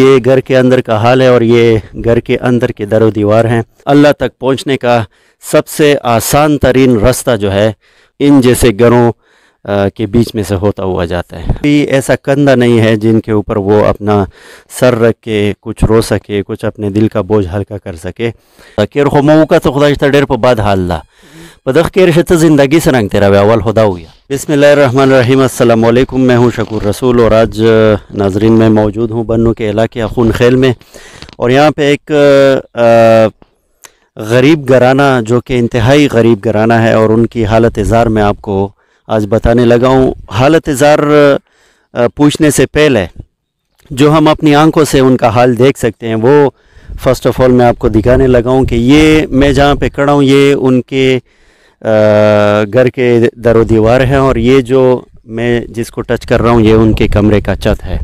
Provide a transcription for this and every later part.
یہ گھر کے اندر کا حال ہے اور یہ گھر کے اندر کے در و دیوار ہیں. اللہ تک پہنچنے کا سب سے آسان ترین راستہ جو ہے ان جیسے گھروں کے بیچ میں سے ہوتا ہوا جاتا ہے. کوئی ایسا کندھا نہیں ہے جن کے اوپر وہ اپنا سر رکھ کے کچھ رو سکے, کچھ اپنے دل کا بوجھ ہلکا کر سکے. کیر خو موقع تو خدا جتا ڈیر پا بعد حال دا پدخ کیر شتا زندگی سرنگ تیرا وی اول خدا ہویا. بسم اللہ الرحمن الرحیم. السلام علیکم. میں ہوں شکور رسول اور آج ناظرین میں موجود ہوں بنو کے علاقے خون خیل میں, اور یہاں پہ ایک غریب گھرانہ جو کہ انتہائی غریب گھرانہ ہے, اور ان کی حالت زار میں آپ کو آج بتانے لگا ہوں. حالت زار پوچھنے سے پہلے جو ہم اپنی آنکھوں سے ان کا حال دیکھ سکتے ہیں وہ فرسٹ آف آل میں آپ کو دکھانے لگا ہوں کہ یہ میں جہاں پہ کھڑا ہوں یہ ان کے گھر کے در و دیوار ہیں, اور یہ جو میں جس کو ٹچ کر رہا ہوں یہ ان کے کمرے کا چھت ہے.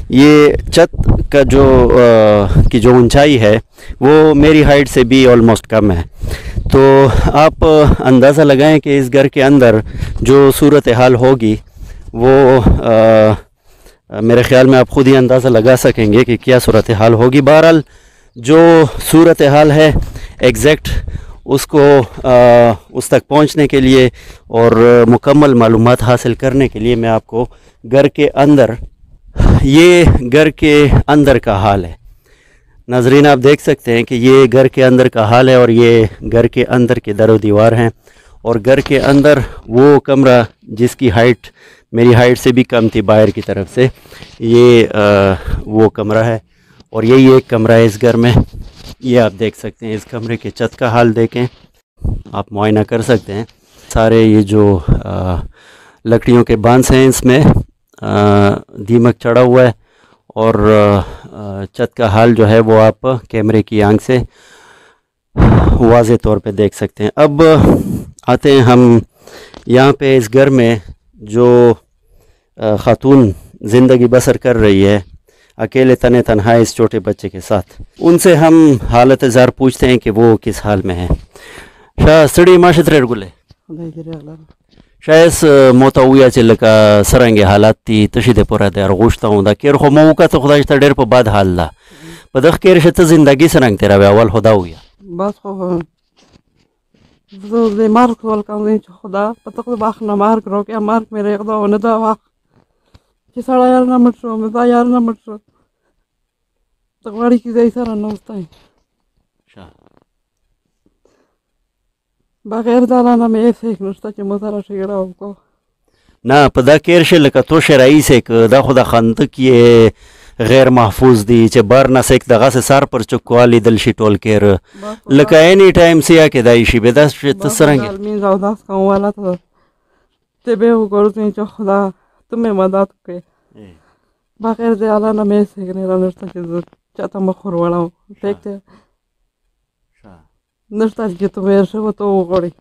یہ چھت کا جو اونچائی ہے وہ میری ہائٹ سے بھی آلموسٹ کم ہے. تو آپ اندازہ لگائیں کہ اس گھر کے اندر جو صورتحال ہوگی وہ میرے خیال میں آپ خود ہی اندازہ لگا سکیں گے کہ کیا صورتحال ہوگی. بہرحال جو صورتحال ہے ایگزیکٹ اس کو اس تک پہنچنے کے لیے اور مکمل معلومات حاصل کرنے کے لیے میں آپ کو گھر کے اندر کا حال ہے. ناظرین آپ دیکھ سکتے ہیں کہ یہ گھر کے اندر کا حال ہے, اور یہ گھر کے اندر کے در و دیوار ہیں, اور گھر کے اندر وہ کمرہ جس کی ہائٹ میری ہائٹ سے بھی کم تھی باہر کی طرف سے, یہ وہ کمرہ ہے. اور یہی ایک کمرہ ہے اس گھر میں. یہ آپ دیکھ سکتے ہیں اس کمرے کے چھت کا حال دیکھیں, آپ معائنہ کر سکتے ہیں. سارے یہ جو لکڑیوں کے بانس ہیں اس میں دیمک چڑھا ہوا ہے, اور چھت کا حال جو ہے وہ آپ کیمرے کی آنکھ سے واضح طور پہ دیکھ سکتے ہیں. اب آتے ہیں ہم یہاں پہ اس گھر میں جو خاتون زندگی بسر کر رہی ہے اکیلے تنے تنہا اس چھوٹے بچے کے ساتھ, ان سے ہم حالت زار پوچھتے ہیں کہ وہ کس حال میں ہیں. شاہ سڑی معاشت ریر گلے شایس موتا ہویا چل کا سرنگ حالات تی تشید پورا دے ارغوشتا ہوں دا کیر خو موقع تو خدا جتا ڈیر پا بعد حال دا پدخ کیر شتا زندگی سرنگ تیرا وی اول خدا ہویا. بس خو زي مارك والكان خدا بتقضي باخنا مارك روكي مارك ميري خدا وندا واخ كي سالا يارنا متشو مدا يارنا متشو تقواري كي زي سارا نوستاي بغير دالانا ميسيك نشتا كي مطارا شغيرا وكو نا پدا کیرش لکا تو شرعی سے که دا خدا خندق یہ غیر محفوظ دی چه بار نسیک دغا سے سار پر چکوالی دلشی ٹول کیر لکا اینی ٹائم سیا که دایشی بیدا تسرنگی مین زوداس کن والا تو تبه و گرزین چه خدا تمہیں مدد که بغیر دالانا ميسيك نيرا نشتا كي چاہتا مخور والا دیکھتے نشتا كي تو ویرشه و تو غوری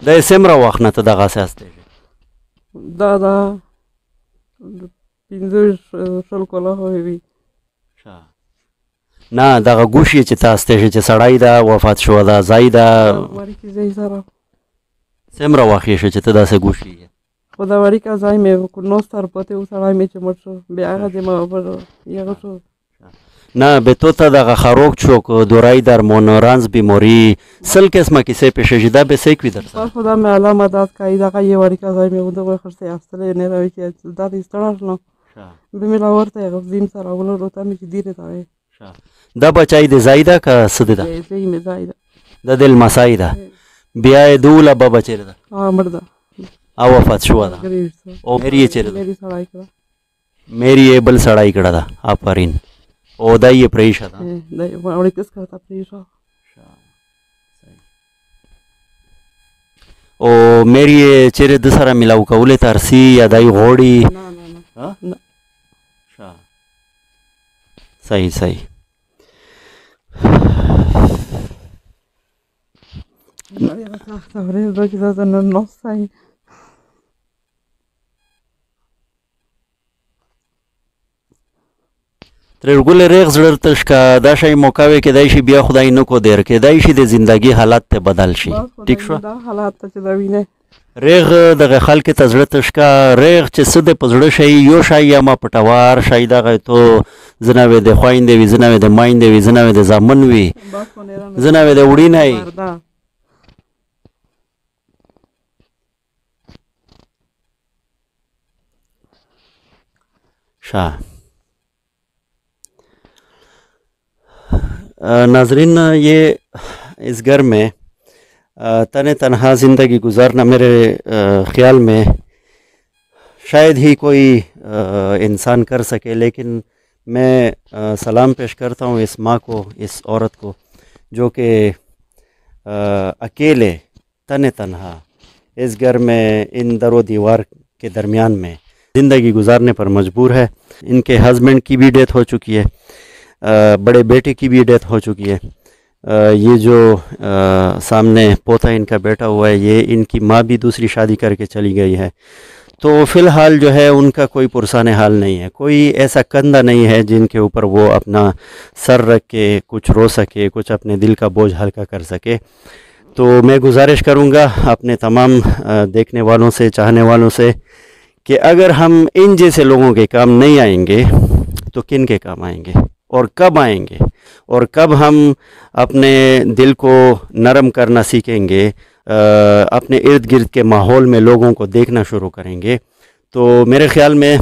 دا سمرا واخنا تا دغا سے هسته دا پینزوش شلکولا ہوئی بھی نا دغا گوشی چه تا هسته چه سڑای دا وفات شو دا زای دا واری کی زی سارا سمرا واخیشه چه تا دا سے گوشی خدا واری کا زای میں نوستار پتے و سڑای میں چه مرشو بی آغا دیما برو یغا شو نا به تو تا دغا خروک چوک دورای درمون رانز بیموری سل قسمه کسی پیششی دا به سیکوی در سر خدا میں علا مدد کئی دغا یہ واری کا زای میں اونده وی خرسته استله نیروی که دا دیسترار نو بمیلا ورطه یغا زیم سر اولو رو تامی که دیره داوی دا بچای ده زای دا که سده دا زی میں زای دا دا دل مسای دا بیای دولا با بچه دا مرده او وفات شو دا او میری چه دا میری سڑائی کرا میری بل سڑائی کڑا دا آفرین او دا یہ پریشا دا اوڑی کس کرتا پریشا او میری چیرے دسارا ملاو کولی ترسی یا دای غوڑی صحیح صحیح ترگل ریغ زړه تش کا دا شی موقعوي کې دای شي بیا خدای نه کو دیر کې دای شي د زندگی حالات ته بدل شي ٹھیک شو دا حالات ته دا وینه ریغ دغه خلک ته زړه تشکا ریغ چې څه د په زړه شي یو شی یا ما پټوار شي دغه تو زناوې د خویندې وي زناوې د مایندې وي زناوې د زامن وي زناوې د وړینه وي شاہ ناظرین یہ اس گھر میں تنہا زندگی گزارنا میرے خیال میں شاید ہی کوئی انسان کر سکے، لیکن میں سلام پیش کرتا ہوں اس ماں کو، اس عورت کو جو کہ اکیلے تنہا اس گھر میں ان در و دیوار کے درمیان میں زندگی گزارنے پر مجبور ہے۔ ان کے ہسبینڈ کی بھی ڈیتھ ہو چکی ہے، بڑے بیٹے کی بھی ڈیتھ ہو چکی ہے، یہ جو سامنے پوتا ان کا بیٹا ہوا ہے یہ ان کی ماں بھی دوسری شادی کر کے چلی گئی ہے۔ تو فی الحال جو ہے ان کا کوئی پرسان حال نہیں ہے، کوئی ایسا کندھا نہیں ہے جن کے اوپر وہ اپنا سر رکھ کے کچھ رو سکے، کچھ اپنے دل کا بوجھ ہلکا کر سکے۔ تو میں گزارش کروں گا اپنے تمام دیکھنے والوں سے، چاہنے والوں سے کہ اگر ہم ان جیسے لوگوں کے کام نہیں آئیں گے تو کن کے کام آئیں گے اور کب آئیں گے، اور کب ہم اپنے دل کو نرم کرنا سیکھیں گے، اپنے ارد گرد کے ماحول میں لوگوں کو دیکھنا شروع کریں گے۔ تو میرے خیال میں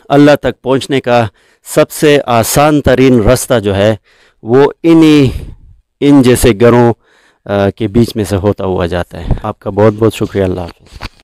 اللہ تک پہنچنے کا سب سے آسان ترین راستہ جو ہے وہ ان جیسے گھروں کے بیچ میں سے ہوتا ہوا جاتا ہے۔ آپ کا بہت بہت شکریہ، اللہ حافظ۔